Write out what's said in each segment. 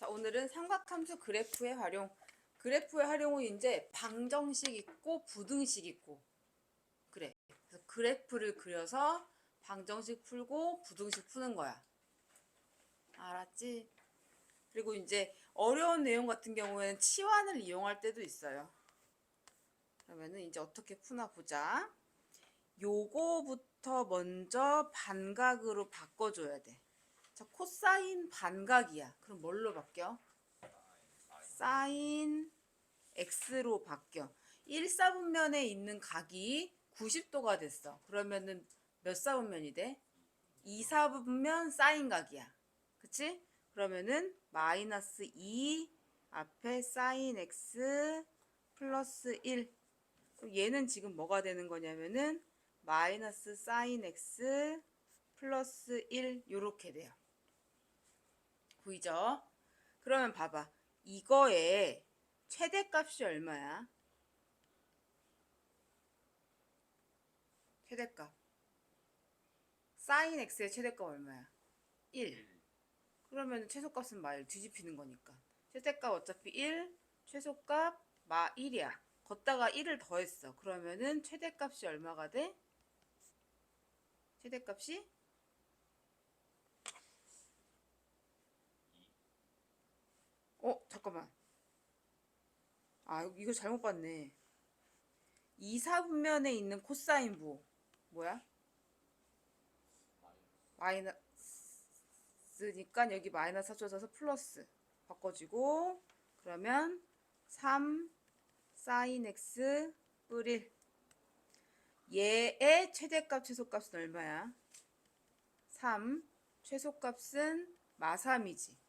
자, 오늘은 삼각함수 그래프의 활용. 그래프의 활용은 이제 방정식 있고 부등식 있고 그래. 그래서 그래프를 그려서 방정식 풀고 부등식 푸는 거야. 알았지? 그리고 이제 어려운 내용 같은 경우에는 치환을 이용할 때도 있어요. 그러면은 이제 어떻게 푸나 보자. 요거부터 먼저 반각으로 바꿔줘야 돼. 자, 코사인 반각이야. 그럼 뭘로 바뀌어? 사인 x로 바뀌어. 1사분면에 있는 각이 90도가 됐어. 그러면은 몇 사분면이 돼? 2사분면 사인 각이야. 그치? 그러면은 마이너스 2 앞에 사인 x 플러스 1. 그럼 얘는 지금 뭐가 되는 거냐면은 마이너스 사인 x 플러스 1 요렇게 돼요. 보이죠? 그러면 봐봐. 이거의 최대값이 얼마야? 최대값. 사인 x의 최대값 얼마야? 1. 그러면 최소값은 마1 뒤집히는 거니까. 최대값 어차피 1, 최소값 마 1이야. 걷다가 1을 더했어. 그러면은 최대값이 얼마가 돼? 최대값이? 잠깐만. 아, 이거 잘못 봤네. 2사분면에 있는 코사인 부. 뭐야? 마이너스니까 여기 마이너스 합쳐져서 플러스. 바꿔주고, 그러면 3 사인 x 뿔 1. 얘의 최대값 최소값은 얼마야? 3. 최소값은 마3이지.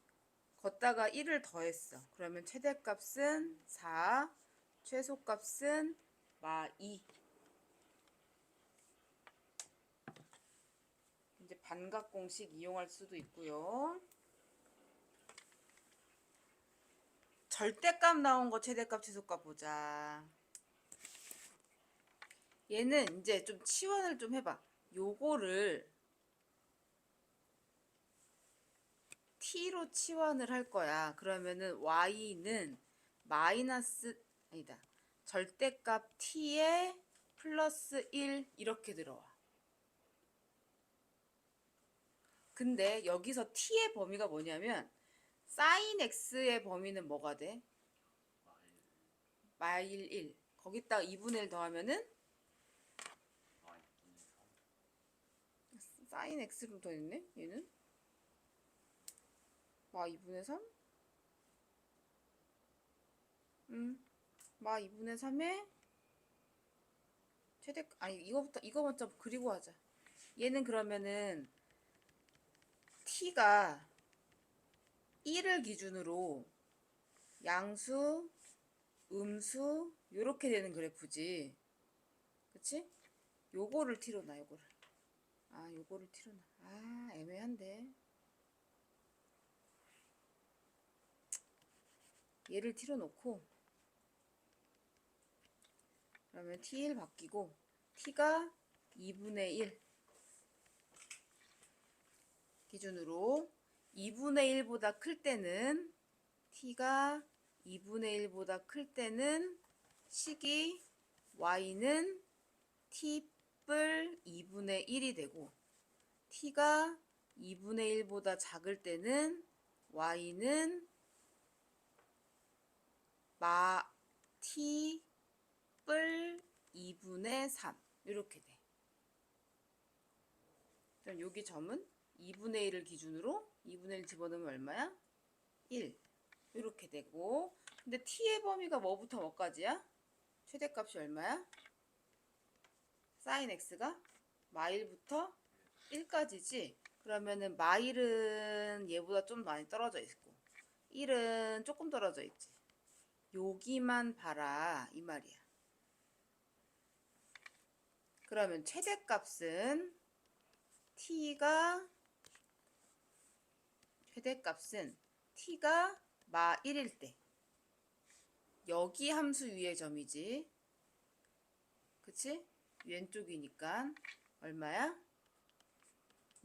걷다가 1을 더했어. 그러면 최대값은 4. 최소값은 마2. 이제 반각 공식 이용할 수도 있고요. 절대값 나온 거 최대값 최소값 보자. 얘는 이제 좀 치환을 좀 해봐. 요거를 t로 치환을 할 거야. 그러면은 y는 마이너스 아니다. 절대값 t에 플러스 1 이렇게 들어와. 근데 여기서 t의 범위가 뭐냐면 사인 x의 범위는 뭐가 돼? 마일 1. 거기다가 2분의 1 더하면은 사인 x로 더 있네. 얘는 마 2분의 3? 마 2분의 3에 최대 아니 이거 먼저 그리고 하자. 얘는 그러면은 t가 1을 기준으로 양수, 음수 요렇게 되는 그래프지. 그치? 요거를 t로 놔. 요거를. 요거를 t로 놔. 애매한데. 얘를 t로 놓고 그러면 t1 바뀌고 t가 2분의 1 기준으로 2분의 1보다 클 때는 t가 2분의 1보다 클 때는 식이 y는 t뿔 2분의 1이 되고 t가 2분의 1보다 작을 때는 y는 마 t뿔 2분의 3 이렇게 돼. 그럼 여기 점은 2분의 1을 기준으로 2분의 1 집어넣으면 얼마야? 1 이렇게 되고 근데 t의 범위가 뭐부터 뭐까지야? 최대값이 얼마야? 사인 x가 마1부터 1까지지? 그러면은 마1은 얘보다 좀 많이 떨어져 있고 1은 조금 떨어져 있지. 여기만 봐라 이 말이야. 그러면 최대값은 t가 마 1일 때 여기 함수 위의 점이지. 그치? 왼쪽이니까 얼마야?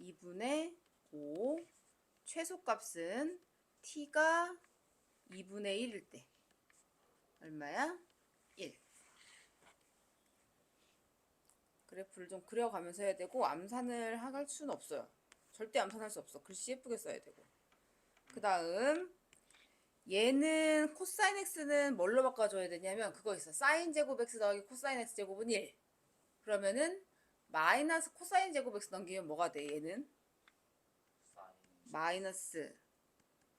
2분의 5. 최소값은 t가 2분의 1일 때 얼마야? 1. 그래프를 좀 그려가면서 해야 되고 암산을 할 수는 없어요. 절대 암산할 수 없어. 글씨 예쁘게 써야 되고. 그 다음 얘는 코사인 x는 뭘로 바꿔줘야 되냐면 그거 있어. 사인 제곱 x 더하기 코사인 x 제곱은 1. 그러면은 마이너스 코사인 제곱 x 넘기면 뭐가 돼? 얘는 마이너스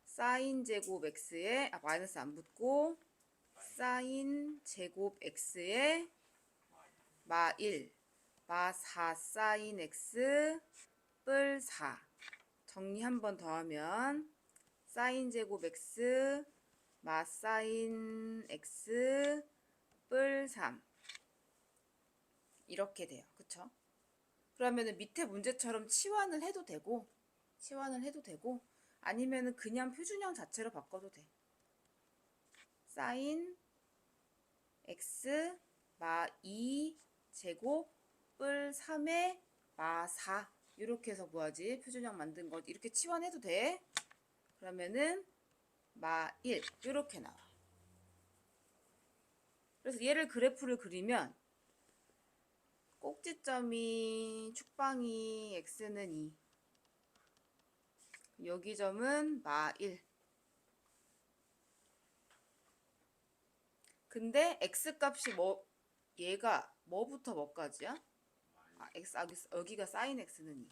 사인 제곱 x에 마이너스 안 붙고 사인 제곱 x에 마 1, 마 4 사인 x 뿔 4. 정리 한 번 더 하면 사인 제곱 x 마 사인 x 뿔 3. 이렇게 돼요. 그쵸? 그러면은 밑에 문제처럼 치환을 해도 되고 아니면은 그냥 표준형 자체로 바꿔도 돼. 사인 x 마 2 제곱 뿔 3에 마 4 이렇게 해서 뭐하지? 표준형 만든 거 이렇게 치환해도 돼. 그러면은 마 1 이렇게 나와. 그래서 얘를 그래프를 그리면 꼭지점이 축방이 x는 2 여기 점은 마 1. 근데 x 값이 얘가 뭐부터 뭐까지야? 여기가 사인 x는 2.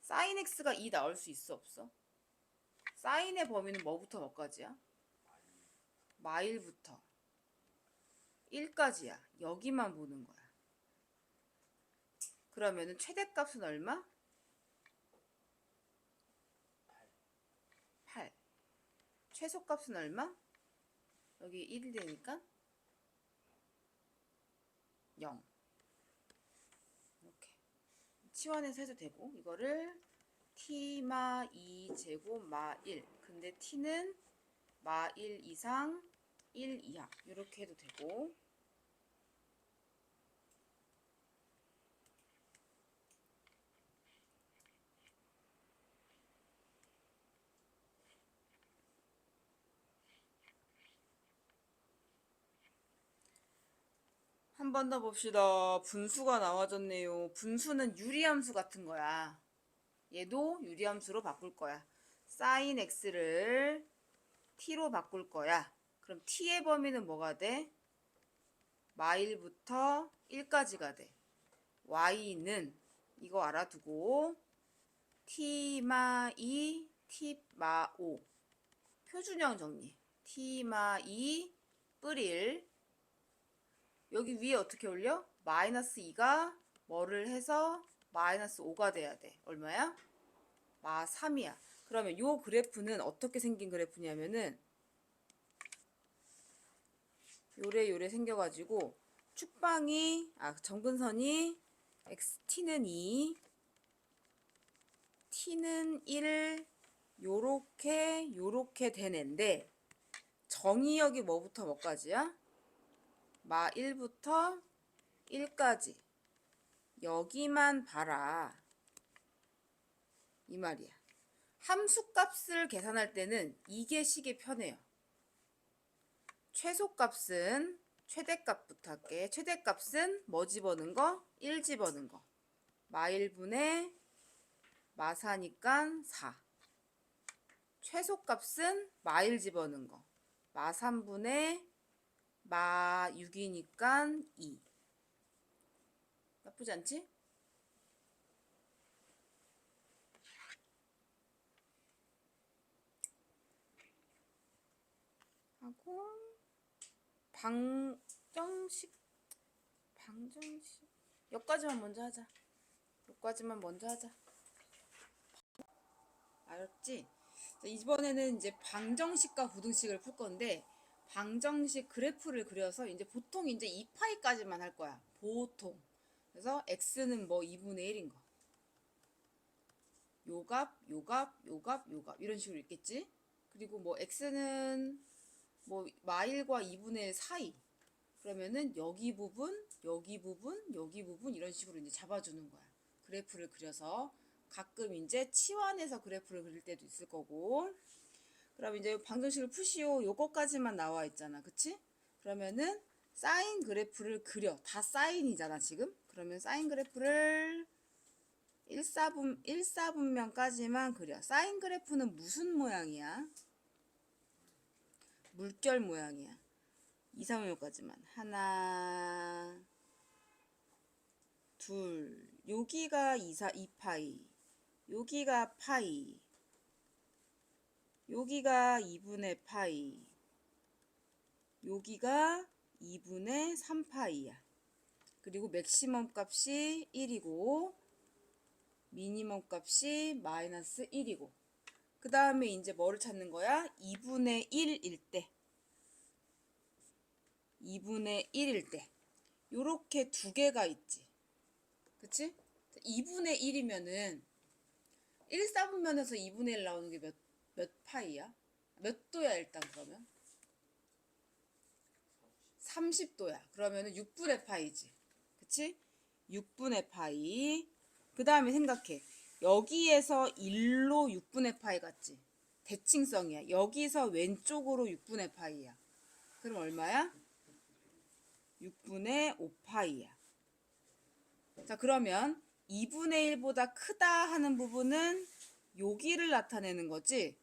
사인 x가 2 나올 수 있어 없어? 사인의 범위는 뭐부터 뭐까지야? 마 1부터 1까지야. 여기만 보는 거야. 그러면은 최대값은 얼마? 8. 최소값은 얼마? 여기 1이 되니까 0. 이렇게 치환해서 해도 되고 이거를 t마 2 제곱 마 1. 근데 t는 마 1 이상 1 이하 이렇게 해도 되고 한 번 더 봅시다. 분수가 나와졌네요. 분수는 유리함수 같은 거야. 얘도 유리함수로 바꿀 거야. 사인 x를 t로 바꿀 거야. 그럼 t의 범위는 뭐가 돼? 마 1부터 1까지가 돼. y는 이거 알아두고 t마 2, t마 5 표준형 정리. t마 2 뿔 1 여기 위에 어떻게 올려? 마이너스 2가 뭐를 해서 마이너스 5가 돼야 돼. 얼마야? 마 3이야. 그러면 요 그래프는 어떻게 생긴 그래프냐면은 요래 생겨가지고 축방이 정근선이 t는 2 t는 1 요렇게 된 앤데 정의역이 뭐부터 뭐까지야? 마 1부터 1까지 여기만 봐라 이 말이야. 함수값을 계산할 때는 이게 식이 편해요. 최소값은 최대값부터 할게. 최대값은 뭐 집어넣은 거? 1 집어넣은 거. 마 1분의 마 4니까 4. 최소값은 마 1 집어넣은 거. 마 3분의 마 6이니까 2. 나쁘지 않지? 하고 방정식 여기까지만 먼저 하자. 여기까지만 먼저 하자. 알았지? 이번에는 이제 방정식과 부등식을 풀 건데 방정식 그래프를 그려서 이제 보통 이제 2파이까지만 할 거야. 보통. 그래서 x는 뭐 2분의 1인 거. 요값 이런 식으로 있겠지? 그리고 뭐 x는 뭐 마일과 2분의 1 사이. 그러면은 여기 부분 이런 식으로 이제 잡아주는 거야. 그래프를 그려서 가끔 이제 치환해서 그래프를 그릴 때도 있을 거고. 그럼 이제 방정식을 푸시오. 요거까지만 나와 있잖아. 그치? 그러면은 사인 그래프를 그려. 다 사인이잖아, 지금. 그러면 사인 그래프를 1사분면까지만 그려. 사인 그래프는 무슨 모양이야? 물결 모양이야. 2, 3분면까지만. 하나, 둘. 여기가 2파이. 여기가 파이. 여기가 2분의 파이. 여기가 2분의 3파이야. 그리고 맥시멈 값이 1이고 미니멈 값이 마이너스 1이고 그 다음에 이제 뭐를 찾는 거야? 2분의 1일 때 2분의 1일 때 요렇게 두 개가 있지. 그치? 2분의 1이면은 1사분면에서 2분의 1 나오는 게 몇 파이야? 몇 도야 일단 그러면? 30도야. 그러면은 6분의 파이지. 그치? 6분의 파이. 그 다음에 생각해. 여기에서 1로 6분의 파이 같지? 대칭성이야. 여기서 왼쪽으로 6분의 파이야. 그럼 얼마야? 6분의 5파이야. 자, 그러면 2분의 1보다 크다 하는 부분은 여기를 나타내는 거지?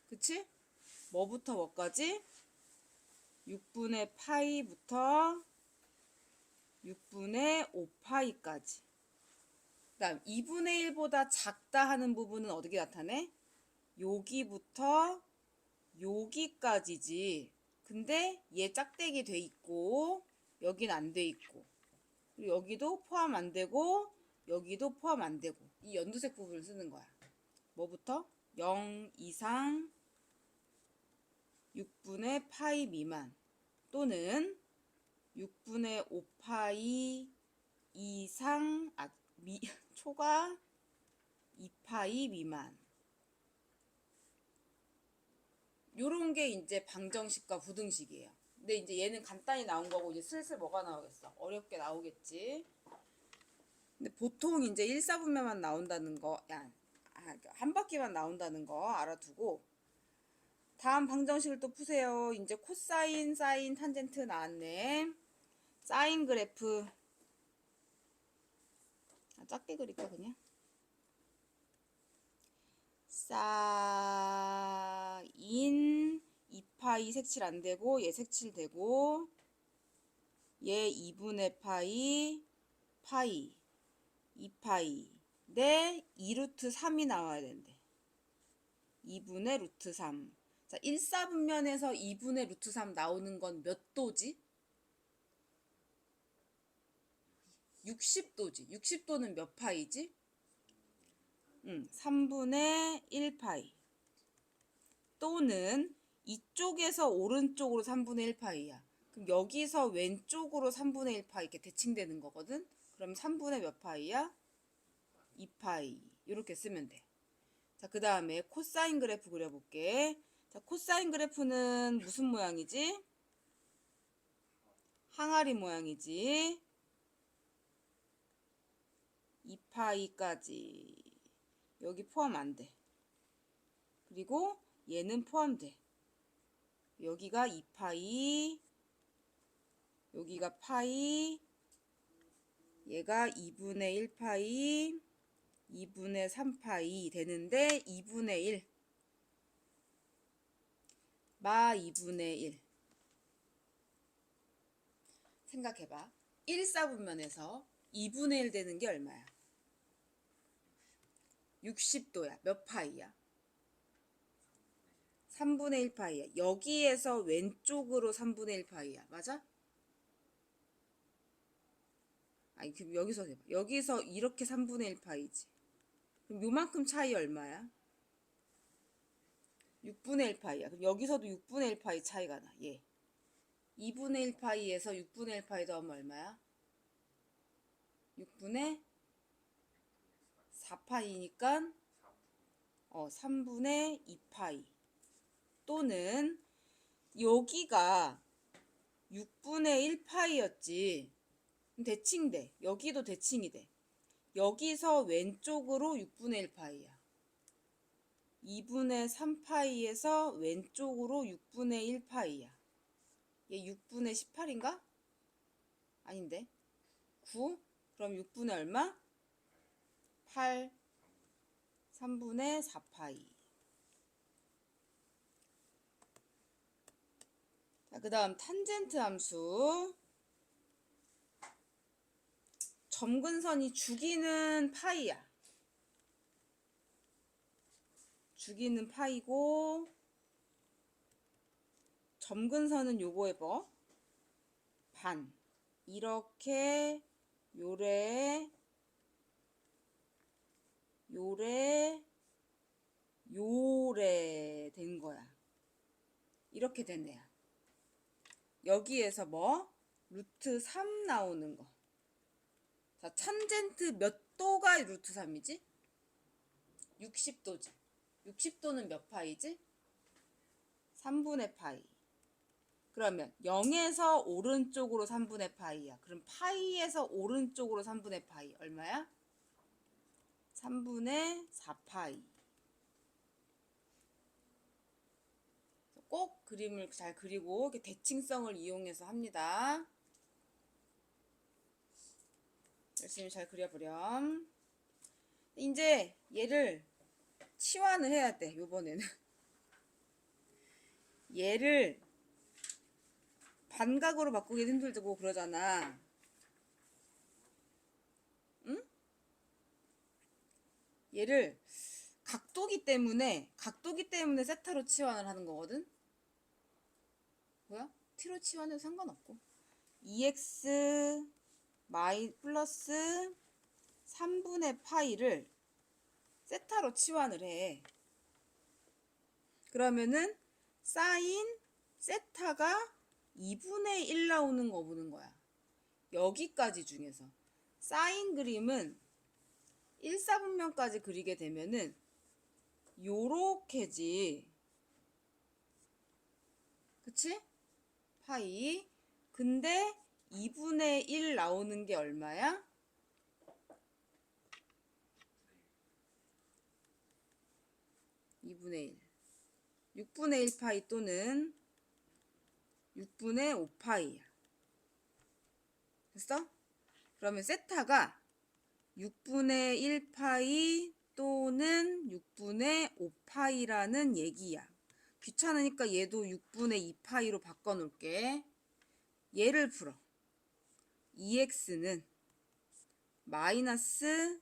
그치? 뭐부터 뭐까지? 6분의 파이부터 6분의 5파이까지. 그 다음 2분의 1보다 작다 하는 부분은 어떻게 나타내? 여기부터 여기까지지. 근데 얘 짝대기 돼 있고 여긴 안 돼 있고 그리고 여기도 포함 안 되고 여기도 포함 안 되고 이 연두색 부분을 쓰는 거야. 뭐부터? 0 이상 6분의 파이 미만 또는 6분의 5파이 이상 초과 2파이 미만. 요런 게 이제 방정식과 부등식이에요. 근데 이제 얘는 간단히 나온 거고 이제 슬슬 뭐가 나오겠어? 어렵게 나오겠지. 근데 보통 이제 1사분면만 나온다는 거, 한 바퀴만 나온다는 거 알아두고 다음 방정식을 또 푸세요. 이제 코사인, 사인, 탄젠트 나왔네. 사인 그래프 작게 그릴까 그냥? 사인 2파이 색칠 안 되고 얘 색칠 되고 얘 2분의 파이 2파이 내 2루트 3이 나와야 된대. 2분의 루트 3. 자, 1사분면에서 2분의 루트 3 나오는 건 몇 도지? 60도지. 60도는 몇 파이지? 3분의 1파이. 또는 이쪽에서 오른쪽으로 3분의 1파이야. 그럼 여기서 왼쪽으로 3분의 1파이 이렇게 대칭되는 거거든? 그럼 3분의 몇 파이야? 2파이. 이렇게 쓰면 돼. 자, 그 다음에 코사인 그래프 그려볼게. 자, 코사인 그래프는 무슨 모양이지? 항아리 모양이지. 2파이까지. 여기 포함 안 돼. 그리고 얘는 포함돼. 여기가 2파이, 여기가 파이, 얘가 2분의 1파이, 2분의 3파이 되는데 2분의 1. 마 2분의 1. 생각해봐. 1사분면에서 2분의 1 되는 게 얼마야? 60도야. 몇 파이야? 3분의 1파이야. 여기에서 왼쪽으로 3분의 1파이야. 맞아? 아니, 그럼 여기서 해봐. 여기서 이렇게 3분의 1파이지. 그럼 요만큼 차이 얼마야? 6분의 1파이야. 그럼 여기서도 6분의 1파이 차이가 나. 얘. 2분의 1파이에서 6분의 1파이 더하면 얼마야? 6분의 4파이니까 3분의 2파이. 또는 여기가 6분의 1파이였지. 대칭돼. 여기도 대칭이 돼. 여기서 왼쪽으로 6분의 1파이야. 2분의 3파이에서 왼쪽으로 6분의 1파이야. 얘 6분의 18인가? 아닌데. 9? 그럼 6분의 얼마? 8. 3분의 4파이. 자, 그 다음 탄젠트 함수. 점근선이 죽이는 파이야. 죽이는 파이고, 점근선은 요거 해봐. 반. 이렇게 요래 된 거야. 이렇게 된 애야. 여기에서 뭐? 루트 3 나오는 거. 자, 탄젠트 몇 도가 루트 3이지? 60도지. 60도는 몇 파이지? 3분의 파이. 그러면 0에서 오른쪽으로 3분의 파이야. 그럼 파이에서 오른쪽으로 3분의 파이 얼마야? 3분의 4파이. 꼭 그림을 잘 그리고 이렇게 대칭성을 이용해서 합니다. 열심히 잘 그려보렴. 이제 얘를 치환을 해야 돼. 요번에는 얘를 반각으로 바꾸기도 힘들고 그러잖아. 응? 얘를 각도기 때문에 세타로 치환을 하는 거거든. 뭐야? t로 치환해도 상관없고. 2x 플러스 3분의 파이를 세타로 치환을 해. 그러면은 사인 세타가 2분의 1 나오는 거 보는 거야. 여기까지 중에서 사인 그림은 1사분면까지 그리게 되면은 요렇게지. 그치? 파이. 근데 2분의 1 나오는 게 얼마야? 2분의 1. 6분의 1 파이 또는 6분의 5 파이야. 됐어? 그러면 세타가 6분의 1 파이 또는 6분의 5 파이라는 얘기야. 귀찮으니까 얘도 6분의 2 파이로 바꿔놓을게. 얘를 풀어. 2x는 마이너스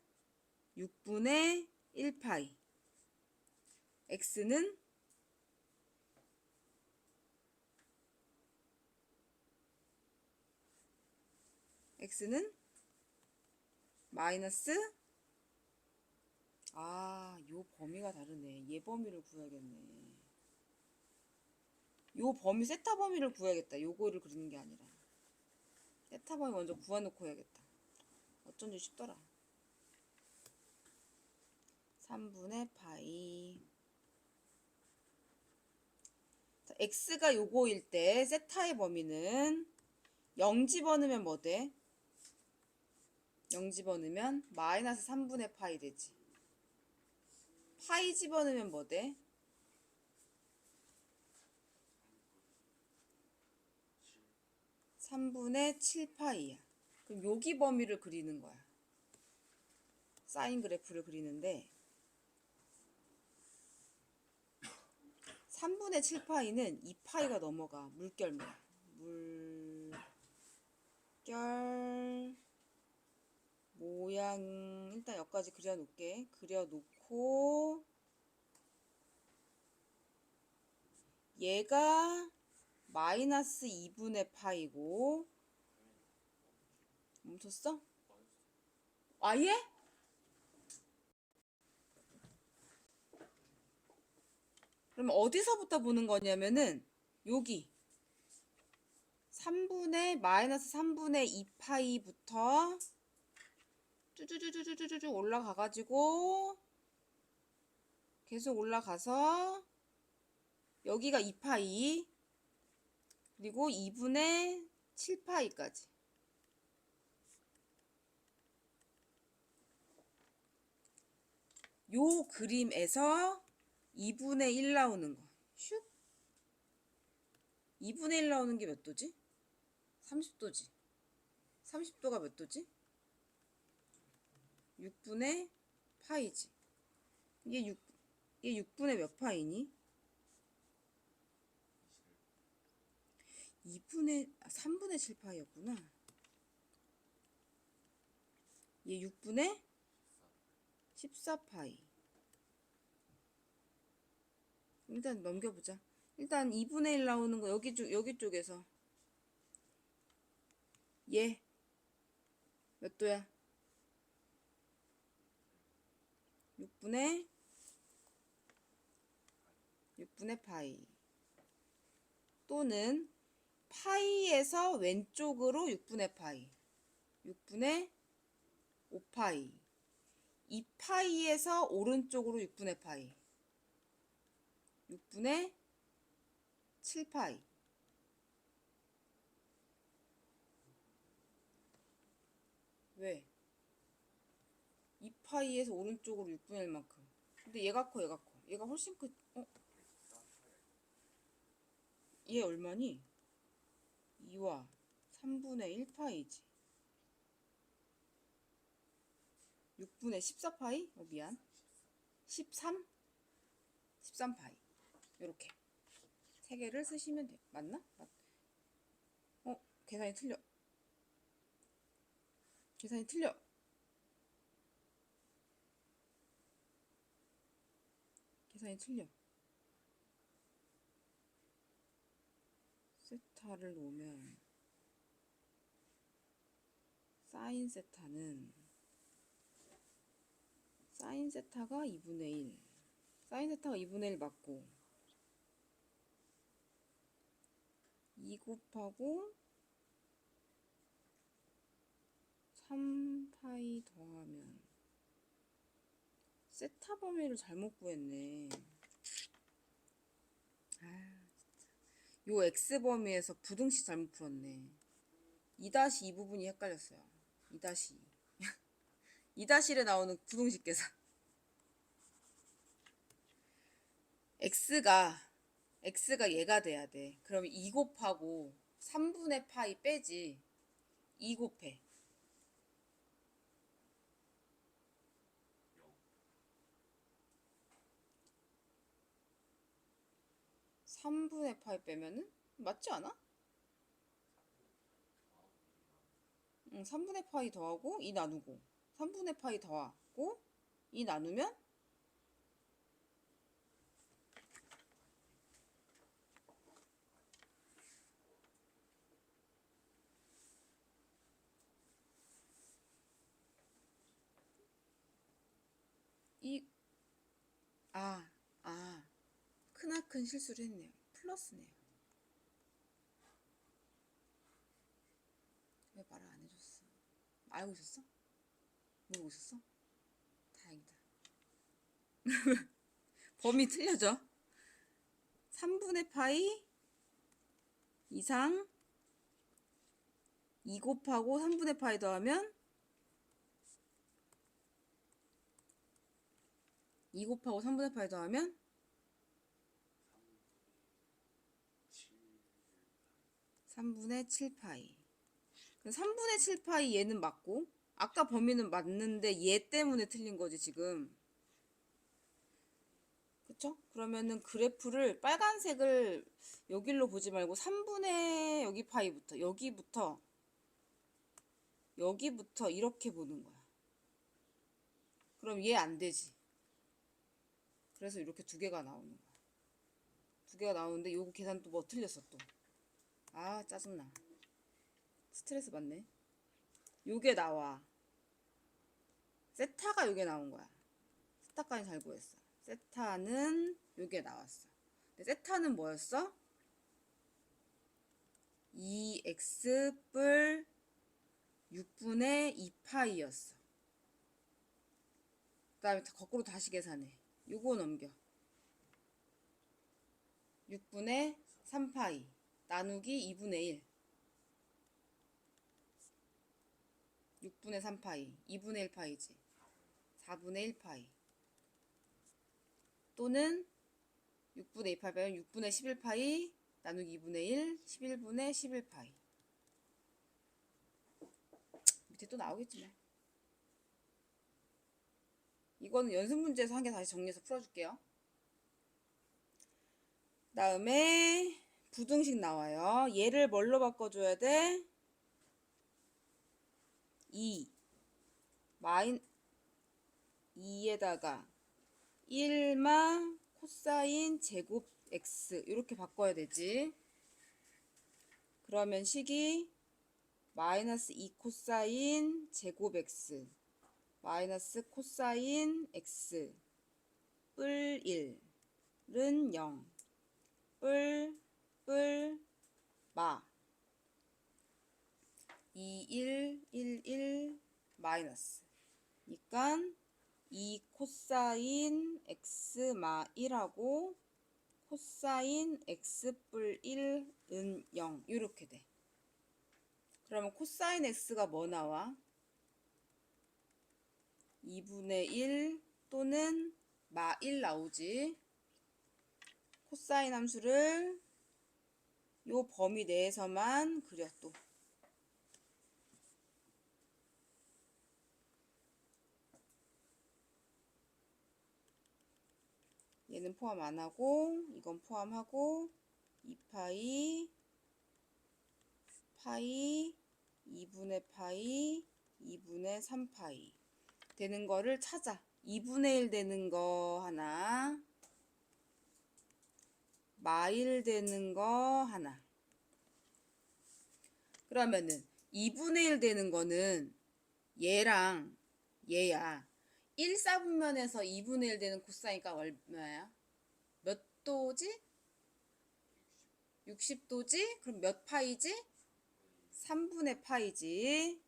6분의 1 파이. x는 마이너스 요 범위가 다르네. 얘 범위를 구해야겠네. 요 범위 세타 범위를 구해야겠다. 요거를 그리는 게 아니라 세타 범위 먼저 구해놓고 해야겠다. 어쩐지 쉽더라. 3분의 파이. 자, x가 요거일 때 세타의 범위는 0 집어넣으면 뭐 돼? 0 집어넣으면 마이너스 3분의 파이 되지. 파이 집어넣으면 뭐 돼? 3분의 7파이야. 그럼 여기 범위를 그리는 거야. 사인 그래프를 그리는데 3분의 7파이는 2파이가 넘어가. 물결이야. 물결 모양 일단 여기까지 그려놓을게. 그려놓고 얘가 마이너스 2분의 파이고 멈췄어? 아예? 그러면 어디서부터 보는 거냐면은 여기 3분의 마이너스 3분의 2파이부터 쭈쭈쭈쭈쭈쭈 올라가가지고 계속 올라가서 여기가 2파이 그리고 2분의 7파이까지. 요 그림에서 2분의 1 나오는 거. 슉. 2분의 1 나오는 게 몇 도지? 30도지. 30도가 몇 도지? 6분의 파이지. 이게 6분의 몇 파이니? 3분의 7 파이였구나. 얘 6분의 14 파이. 일단 넘겨보자. 일단 2분의 1 나오는 거 여기 쪽에서 얘 몇 도야? 6분의 파이. 또는 파이에서 왼쪽으로 6분의 파이. 6분의 5파이. 2파이에서 오른쪽으로 6분의 파이. 6분의 7파이. 왜? 2파이에서 오른쪽으로 6분의 1만큼. 근데 얘가 커. 얘가 훨씬 크. 얘 얼마니? 2와 3분의 1파이지. 6분의 14파이? 미안. 13파이. 요렇게. 세 개를 쓰시면 돼요. 맞나? 계산이 틀려. 계산이 틀려. 세타를 놓으면 사인 세타가 2분의 1. 사인 세타가 2분의 1 맞고 2 곱하고 3파이 더하면 세타 범위를 잘못 구했네. 요 x 범위에서 부등식 잘못 풀었네. 2-2 부분이 헷갈렸어요. 2-2. 2-1에 나오는 부등식 계산. x가 얘가 돼야 돼. 그럼 2 곱하고 3분의 파이 빼지. 2 곱해. 3분의 파이 빼면은 맞지 않아? 3분의 파이 더하고 2 나누고 3분의 파이 더하고 2 나누면 크나큰 실수를 했네요. 플러스네요. 왜 말을 안 해줬어? 알고 있었어? 모르고 있었어? 다행이다. 범위 틀려져. 3분의 파이 이상 2 곱하고 3분의 파이 더하면 2 곱하고 3분의 파이 더하면 3분의 7파이. 3분의 7파이 얘는 맞고 아까 범위는 맞는데 얘 때문에 틀린 거지 지금. 그쵸? 그러면은 그래프를 빨간색을 여기로 보지 말고 3분의 여기 파이부터 여기부터 이렇게 보는 거야. 그럼 얘 안 되지. 그래서 이렇게 두 개가 나오는 거야. 두 개가 나오는데 요거 계산 또 뭐 틀렸어 또. 짜증나. 스트레스 받네. 요게 나와. 세타가 요게 나온 거야. 세타까지 잘 구했어. 세타는 요게 나왔어. 근데 세타는 뭐였어? 2x 뿔 6분의 2파이였어. 그 다음에 거꾸로 다시 계산해. 요거 넘겨. 6분의 3파이 나누기 2분의 1. 6분의 3파이 2분의 1파이지. 4분의 1파이. 또는 6분의 2파이 빼면 6분의 11파이 나누기 2분의 1, 11분의 11파이. 밑에 또 나오겠지만. 이거는 연습 문제에서 한 개 다시 정리해서 풀어줄게요. 다음에 부등식 나와요. 얘를 뭘로 바꿔줘야 돼? 2 마인 2에다가 1마 코사인 제곱 x 이렇게 바꿔야 되지. 그러면 식이 마이너스 2 코사인 제곱 x 마이너스 코사인 x 뿔 1은 0 뿔 마 2 1 1 1 마이너스 그러니까 2 코사인 x 마 1하고 코사인 x 뿔 1은 0 이렇게 돼. 그러면 코사인 x가 뭐 나와? 2분의 1 또는 마 1 나오지. 코사인 함수를 요 범위 내에서만 그려 또. 얘는 포함 안 하고 이건 포함하고 2파이 파이 2분의 파이 2분의 3파이 되는 거를 찾아. 2분의 1 되는 거 하나 마1 되는 거 하나. 그러면은 2분의 1 되는 거는 얘랑 얘야. 1, 4분면에서 2분의 1 되는 코사인가 얼마야? 몇 도지? 60도지? 그럼 몇 파이지? 3분의 파이지.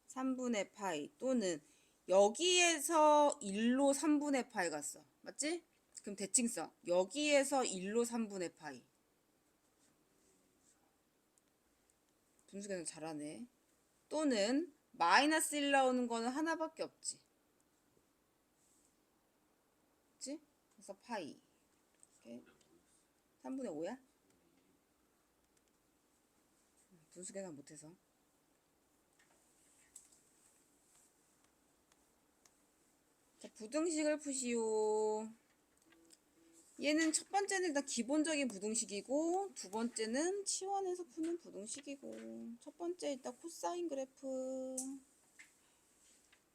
3분의 파이 또는 여기에서 1로 3분의 파이 갔어. 맞지? 그럼 대칭성. 여기에서 1로 3분의 파이. 분수계산 잘하네. 또는 마이너스 1 나오는 거는 하나밖에 없지. 그치? 그래서 파이. 이렇게 3분의 5야? 분수계산 못해서. 자, 부등식을 푸시오. 얘는 첫 번째는 일단 기본적인 부등식이고 두 번째는 치환해서 푸는 부등식이고 첫 번째 일단 코사인 그래프.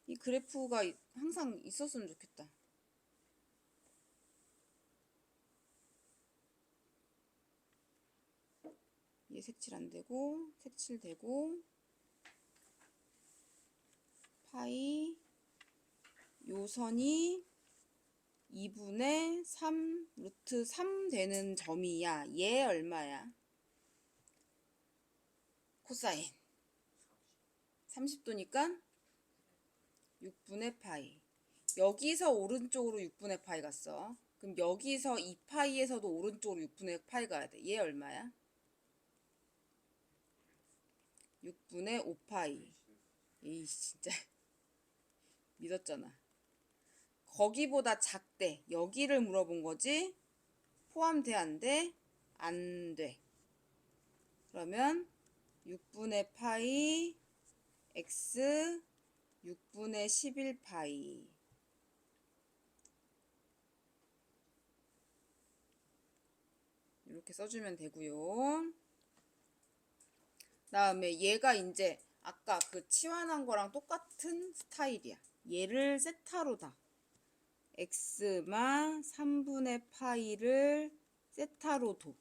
이 그래프가 항상 있었으면 좋겠다. 얘 색칠 안 되고 색칠 되고 파이 요 선이 2분의 3 루트 3 되는 점이야. 얘 얼마야? 코사인 30도니까 6분의 파이. 여기서 오른쪽으로 6분의 파이 갔어. 그럼 여기서 2파이에서도 오른쪽으로 6분의 파이 가야 돼. 얘 얼마야? 6분의 5파이. 에이 진짜 믿었잖아. 거기보다 작대. 여기를 물어본 거지. 포함돼 안 돼? 안 돼. 그러면 6분의 파이 x 6분의 11파이 이렇게 써주면 되고요. 다음에 얘가 이제 아까 그 치환한 거랑 똑같은 스타일이야. 얘를 세타로다. x마 3분의 파이를 세타로 둬.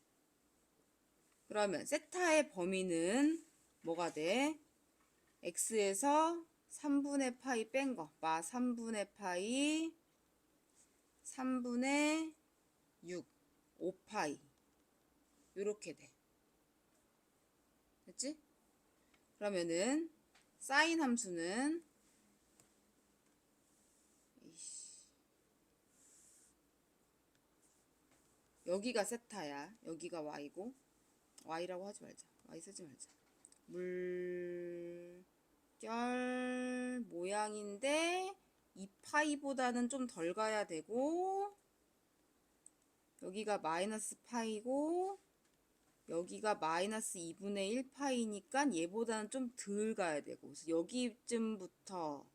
그러면 세타의 범위는 뭐가 돼? x에서 3분의 파이 뺀 거. 마 3분의 파이 3분의 6 5파이 요렇게 돼. 됐지? 그러면은 사인 함수는 여기가 세타야. 여기가 y고 y라고 하지 말자. y 쓰지 말자. 물결 모양인데 2파이보다는 좀 덜 가야 되고, 여기가 마이너스 파이고, 여기가 마이너스 2분의 1파이니까 얘보다는 좀 덜 가야 되고, 그래서 여기쯤부터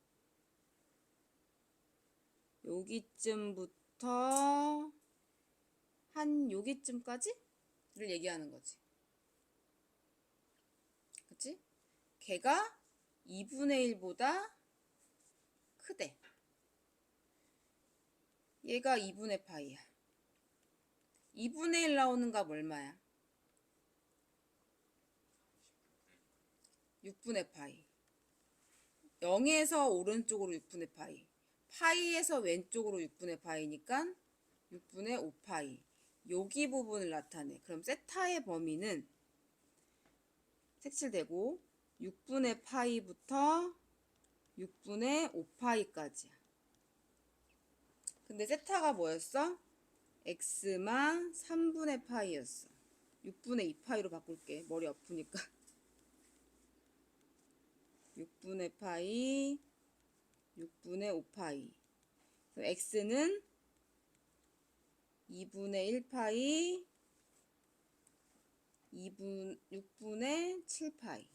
한 여기쯤까지를 얘기하는 거지. 그치? 걔가 2분의 1보다 크대. 얘가 2분의 파이야. 2분의 1 나오는 값 얼마야? 6분의 파이. 0에서 오른쪽으로 6분의 파이. 파이에서 왼쪽으로 6분의 파이니까 6분의 5파이. 여기 부분을 나타내. 그럼 세타의 범위는 색칠되고 6분의 파이부터 6분의 5파이까지야. 근데 세타가 뭐였어? x마 3분의 파이였어. 6분의 2파이로 바꿀게. 머리 아프니까. 6분의 파이, 6분의 5파이. x는 2분의 1파이, 6분의 7파이.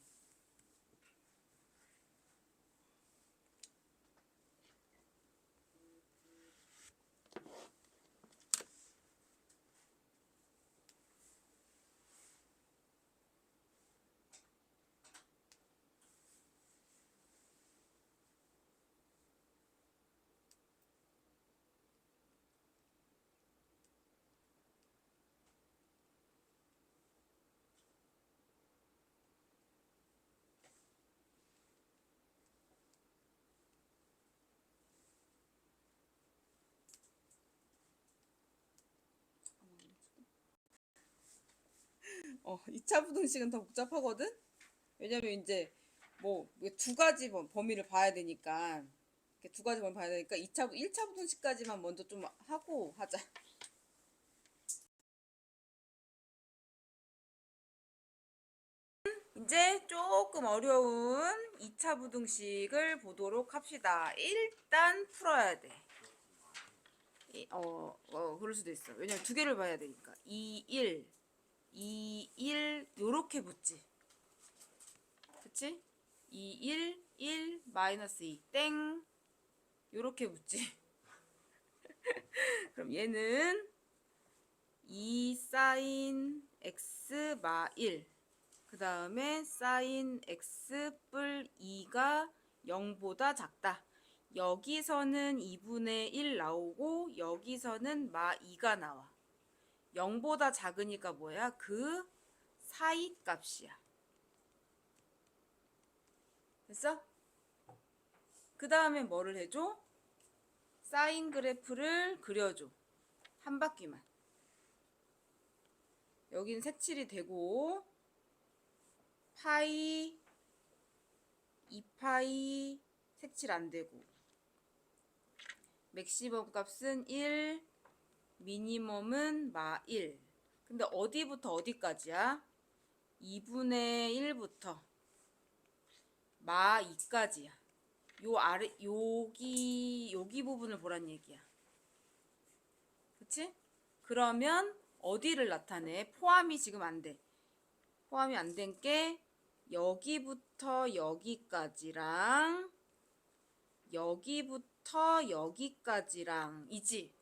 어, 2차 부등식은 더 복잡하거든? 왜냐면 이제 뭐 두 가지 범위를 봐야 되니까, 이렇게 두 가지 범위 봐야 되니까 1차 부등식까지만 먼저 좀 하고 하자. 이제 조금 어려운 2차 부등식을 보도록 합시다. 일단 풀어야 돼. 그럴 수도 있어. 왜냐면 두 개를 봐야 되니까. 2, 1, 2, 1 요렇게 붙지. 그치? 2, 1, 1, 마이너스 2, 땡. 요렇게 붙지. 그럼 얘는 2 사인 x 마 1. 그 다음에 사인 x 뿔 2가 0보다 작다. 여기서는 2분의 1 나오고 여기서는 마 2가 나와. 0보다 작으니까 뭐야? 그 사이 값이야. 됐어? 그 다음에 뭐를 해줘? 사인 그래프를 그려줘. 한 바퀴만. 여긴 색칠이 되고 파이, 2파이 색칠 안 되고 맥시멈 값은 1, 미니멈은 마 1. 근데 어디부터 어디까지야? 2분의 1부터 마 2까지야. 요 아래 여기 부분을 보란 얘기야. 그치? 그러면 어디를 나타내? 포함이 지금 안 돼. 포함이 안 된 게 여기부터 여기까지랑 여기부터 여기까지랑 이지.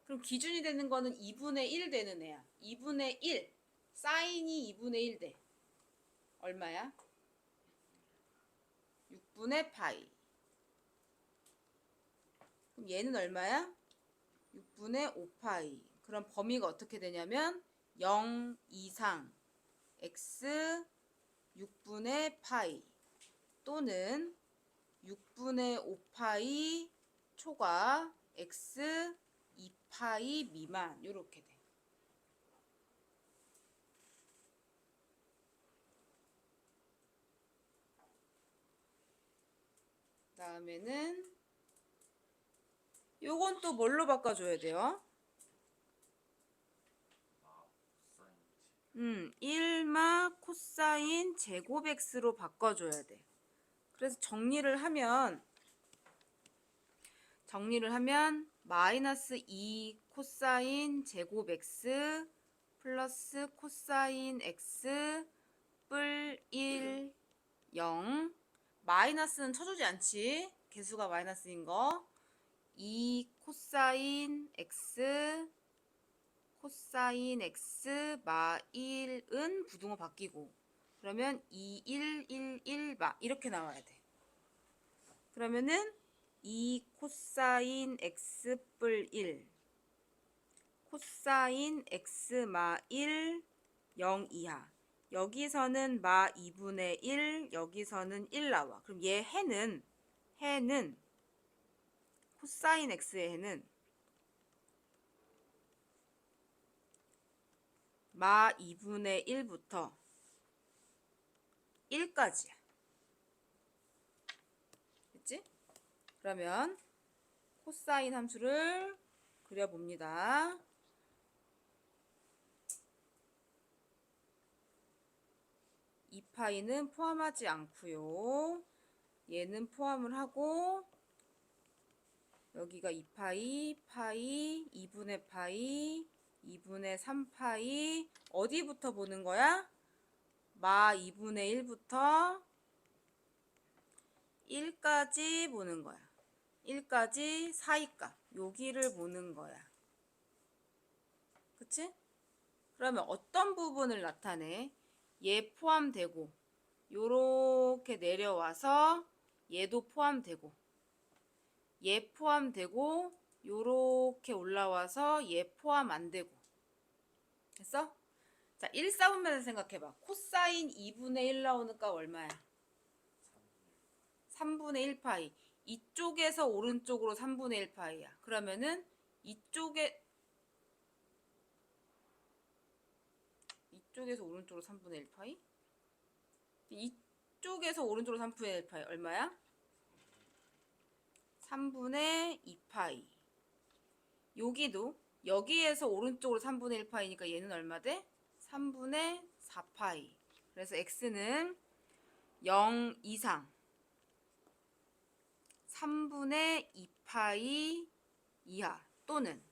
그럼 기준이 되는 거는 2분의 1 되는 애야. 2분의 1. 사인이 2분의 1 돼. 얼마야? 6분의 파이. 그럼 얘는 얼마야? 6분의 5파이. 그럼 범위가 어떻게 되냐면 0 이상 x 6분의 파이 또는 6분의 5파이 초과 x 2파이 미만 이렇게 돼. 다음에는 요건 또 뭘로 바꿔줘야 돼요? 1마 코사인 제곱 x로 바꿔줘야 돼. 그래서 정리를 하면 정리를 하면 마이너스 2 코사인 제곱 x 플러스 코사인 x 뿔 1 0 마이너스는 쳐주지 않지. 개수가 마이너스인 거. 2 코사인 x 마 1은 부등호 바뀌고 그러면 2 1 1 1 마 이렇게 나와야 돼. 그러면은 2 코사인 x 뿔 1 코사인 x 마 1 0 이하. 여기서는 마 2분의 1 여기서는 1 나와. 그럼 얘 해는 코사인 x의 해는 마 2분의 1부터 1까지야. 됐지? 그러면 코사인 함수를 그려봅니다. 이 파이는 포함하지 않고요. 얘는 포함을 하고 여기가 2파이, 파이, 2분의 파이, 2분의 3파이 어디부터 보는 거야? 마 2분의 1부터 1까지 보는 거야. 1까지 사이값 여기를 보는 거야. 그치? 그러면 어떤 부분을 나타내? 얘 포함되고 요렇게 내려와서 얘도 포함되고 얘 포함되고 요렇게 올라와서 얘 포함 안 되고. 됐어? 자, 1사분면에서 생각해봐. 코사인 2분의 1 나오는 값 얼마야? 3분의 1파이. 이쪽에서 오른쪽으로 3분의 1파이야. 그러면은 이쪽에서 오른쪽으로 3분의 1파이? 이쪽에서 오른쪽으로 3분의 1파이 얼마야? 3분의 2파이. 여기도 여기에서 오른쪽으로 3분의 1파이니까 얘는 얼마 돼? 3분의 4파이. 그래서 x는 0 이상 3분의 2파이 이하 또는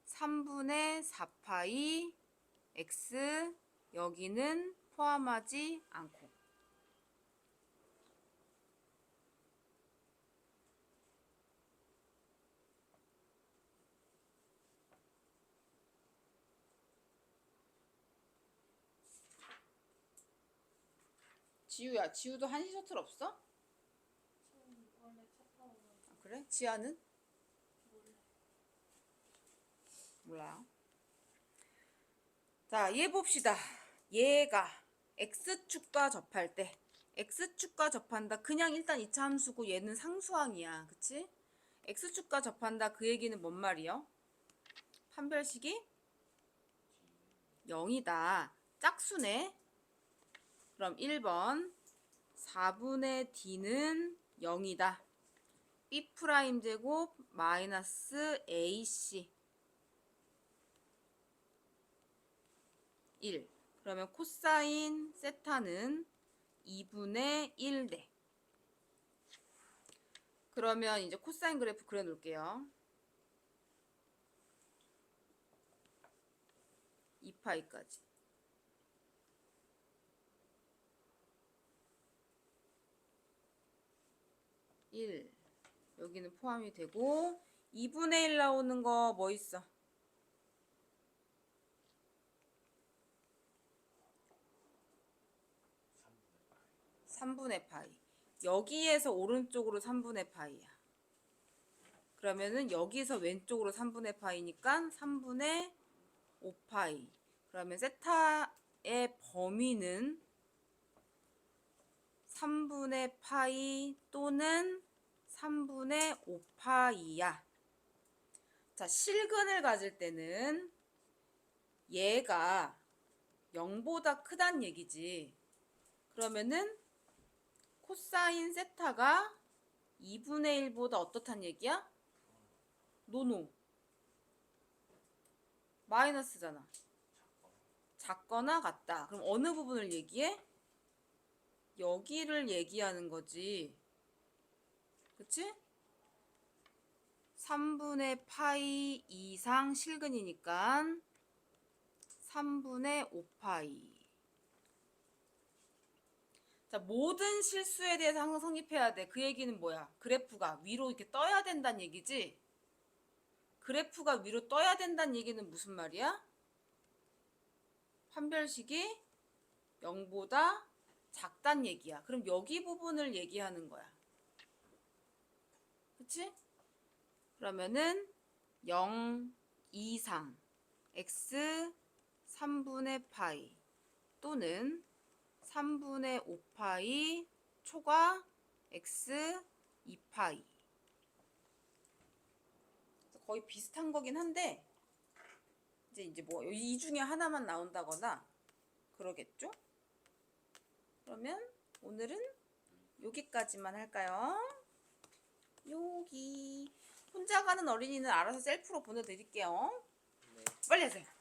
3분의 4파이 x 여기는 포함하지 않고. 지우야, 지우도 한시 셔틀 없어? 아, 그래? 지아는? 몰라요. 자, 얘 봅시다. 얘가 x축과 접할 때 x축과 접한다. 그냥 일단 2차 함수고 얘는 상수항이야. 그치? x축과 접한다. 그 얘기는 뭔 말이요? 판별식이 0이다. 짝수네. 그럼 1번 4분의 d는 0이다. b 프라임 제곱 마이너스 ac 1. 그러면 코사인 세타는 2분의 1대. 그러면 이제 코사인 그래프 그려놓을게요. 2파이까지. 1. 여기는 포함이 되고 2분의 1 나오는 거 뭐 있어? 3분의 파이. 여기에서 오른쪽으로 3분의 파이야. 그러면은 여기서 왼쪽으로 3분의 파이니까 3분의 5파이. 그러면 세타의 범위는 3분의 파이 또는 3분의 5파이야. 자, 실근을 가질 때는 얘가 0보다 크단 얘기지. 그러면은 코사인 세타가 2분의 1보다 어떻단 얘기야? 노노. 마이너스잖아. 작거나 같다. 그럼 어느 부분을 얘기해? 여기를 얘기하는 거지. 그치? 3분의 파이 이상 실근이니까 3분의 5파이. 자, 모든 실수에 대해서 항상 성립해야 돼. 그 얘기는 뭐야? 그래프가 위로 이렇게 떠야 된다는 얘기지? 그래프가 위로 떠야 된다는 얘기는 무슨 말이야? 판별식이 0보다 작단 얘기야. 그럼 여기 부분을 얘기하는 거야. 그치? 그러면은 0 이상 x 3분의 파이 또는 3분의 5파이 초과 x 2파이. 거의 비슷한 거긴 한데 이제 뭐 이 중에 하나만 나온다거나 그러겠죠? 그러면 오늘은 여기까지만 할까요? 여기 혼자 가는 어린이는 알아서 셀프로 보내드릴게요. 네. 빨리 하세요.